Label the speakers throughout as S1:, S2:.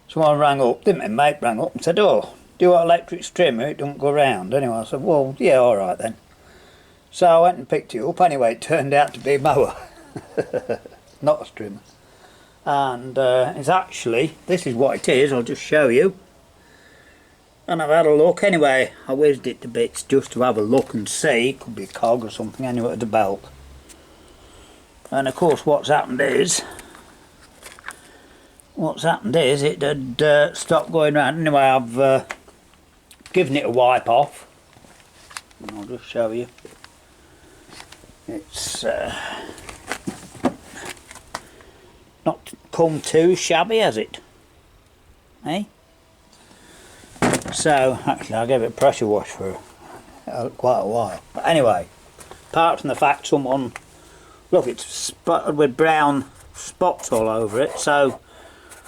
S1: Someone rang up, didn't my mate rang up and said, oh, do you want electric trimmer? It don't go round. Anyway, I said, well, yeah, alright then. So I went and picked it up. Anyway, it turned out to be a mower, not a trimmer. And it's actually, this is what it is, I'll just show you. And I've had a look. Anyway, I whizzed it to bits just to have a look and see. It could be a cog or something, anyway, at the belt. And of course what's happened is it had stopped going round. Anyway, I've given it a wipe off. And I'll just show you. It's not come too shabby, has it? Eh? So, actually I gave it a pressure wash for quite a while. But anyway, apart from the fact someone, look, it's spotted with brown spots all over it, so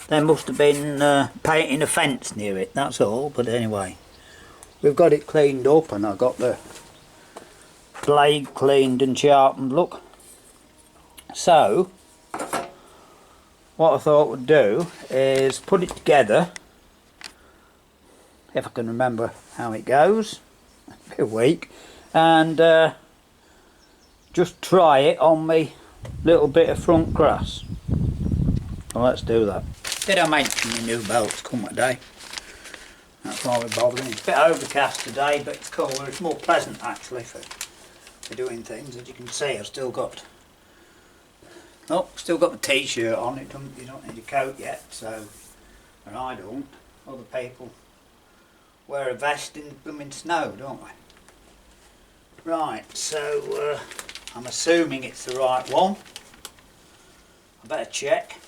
S1: they must have been painting a fence near it, that's all. But anyway, we've got it cleaned up and I've got the blade cleaned and sharpened, look. So, what I thought would do is put it together, if I can remember how it goes, a week, and just try it on me little bit of front grass. Well, let's do that. Did I mention the new belts come today? That's why we're bothering. It's a bit overcast today, but it's cooler. It's more pleasant actually for doing things. As you can see, I've still got the t-shirt on. You don't need a coat yet, so, and I don't. Other people wear a vest in the blooming snow, don't we? Right, so I'm assuming it's the right one. I better check.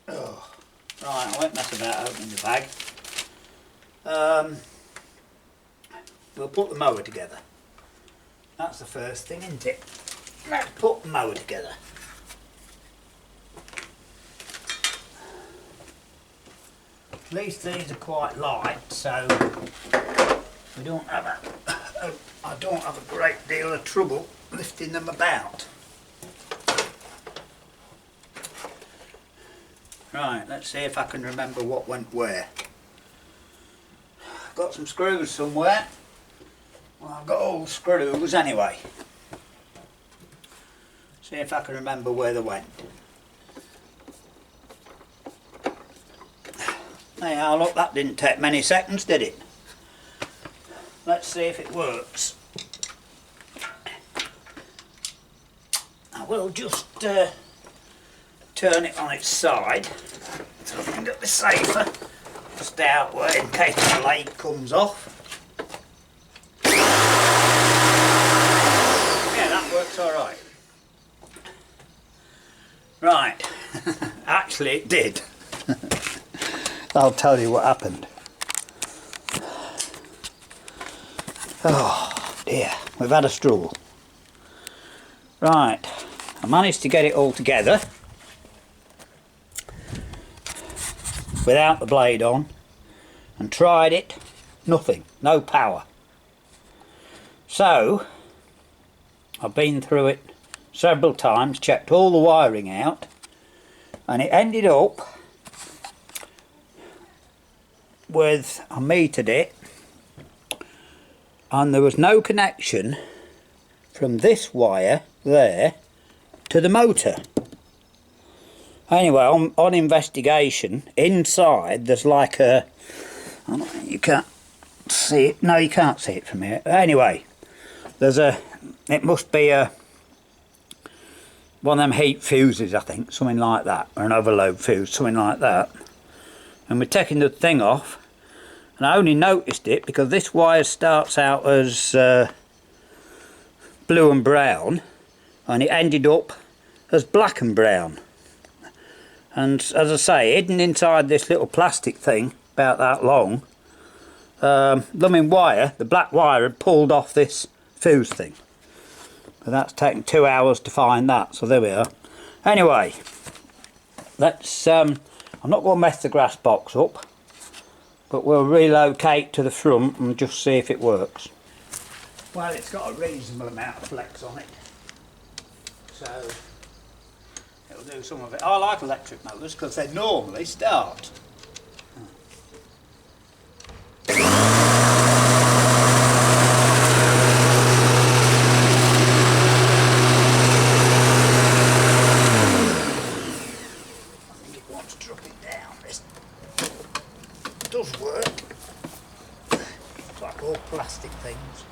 S1: Oh, right, I won't mess about opening the bag. We'll put the mower together. That's the first thing, isn't it? Let's put the mower together. At least these are quite light, so we don't have I don't have a great deal of trouble lifting them about. Right, let's see if I can remember what went where. I've got some screws somewhere. Well, I've got all the screws anyway. See if I can remember where they went. Anyhow, look, that didn't take many seconds, did it? Let's see if it works. I will just turn it on its side so I can get the safer just out way in case the blade comes off. Yeah, that works alright. Right, actually it did. I'll tell you what happened. Oh dear, we've had a struggle. Right, I managed to get it all together without the blade on and tried it, nothing, no power. So I've been through it several times, checked all the wiring out, and it ended up with, I metered it, and there was no connection from this wire there to the motor. Anyway, on investigation, inside there's like a, you can't see it, no you can't see it from here. Anyway, there's it must be one of them heat fuses, I think, something like that, or an overload fuse, something like that. And we're taking the thing off, and I only noticed it because this wire starts out as blue and brown, and it ended up as black and brown. And as I say, hidden inside this little plastic thing, about that long, blooming wire, the black wire had pulled off this fuse thing. But that's taken 2 hours to find that, so there we are. Anyway, let's, I'm not going to mess the grass box up, but we'll relocate to the front and just see if it works. Well, it's got a reasonable amount of flex on it, so it'll do some of it. I like electric motors because they normally start. Does work. It's like all plastic things.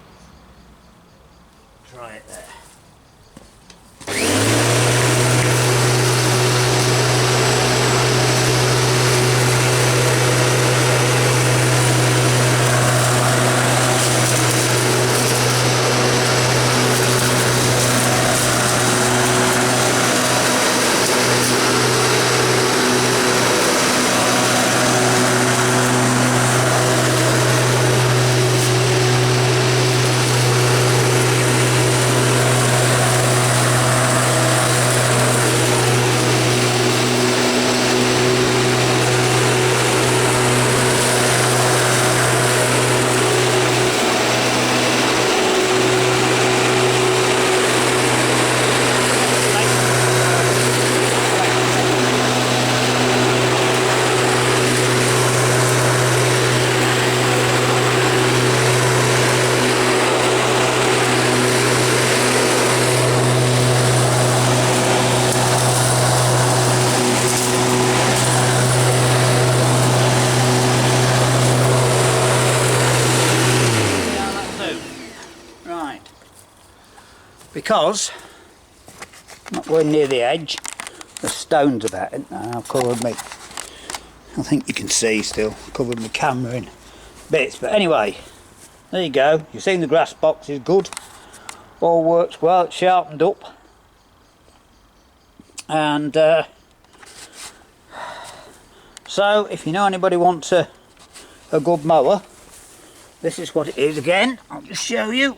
S1: Try it there. Because not going near the edge, the stones about it, and I've covered me. I think you can see still, covered my camera in bits, but anyway, there you go. You've seen the grass box is good, all works well, it's sharpened up, and so if you know anybody wants a good mower, this is what it is again. I'll just show you.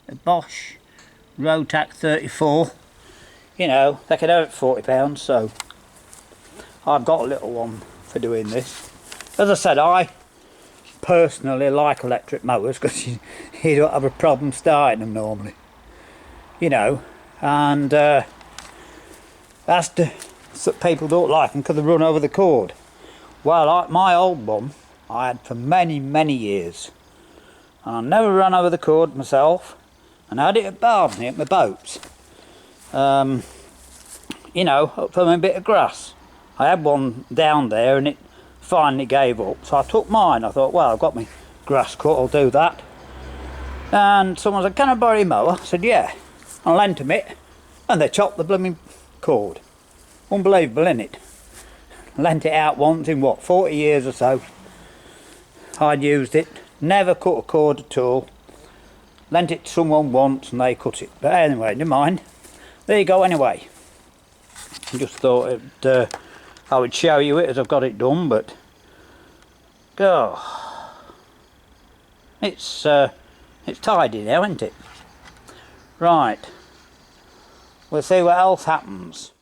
S1: A Bosch Rotek 34, you know, they could have it for £40, so I've got a little one for doing this. As I said, I personally like electric mowers because you don't have a problem starting them normally, you know, and that's so people don't like them because they run over the cord. Well, like my old one I had for many years, and I never ran over the cord myself. And I had it at Bardney at my boats, you know, up from a bit of grass. I had one down there and it finally gave up, so I took mine. I thought, well, I've got my grass cut, I'll do that. And someone said, can I borrow your mower? I said, yeah. I lent them it, and they chopped the blooming cord. Unbelievable, isn't it? Lent it out once in what, 40 years or so. I'd used it, never cut a cord at all. Lent it to someone once and they cut it. But anyway, never mind. There you go anyway. I just thought I would show you it as I've got it done, but go. It's tidy now, isn't it? Right. We'll see what else happens.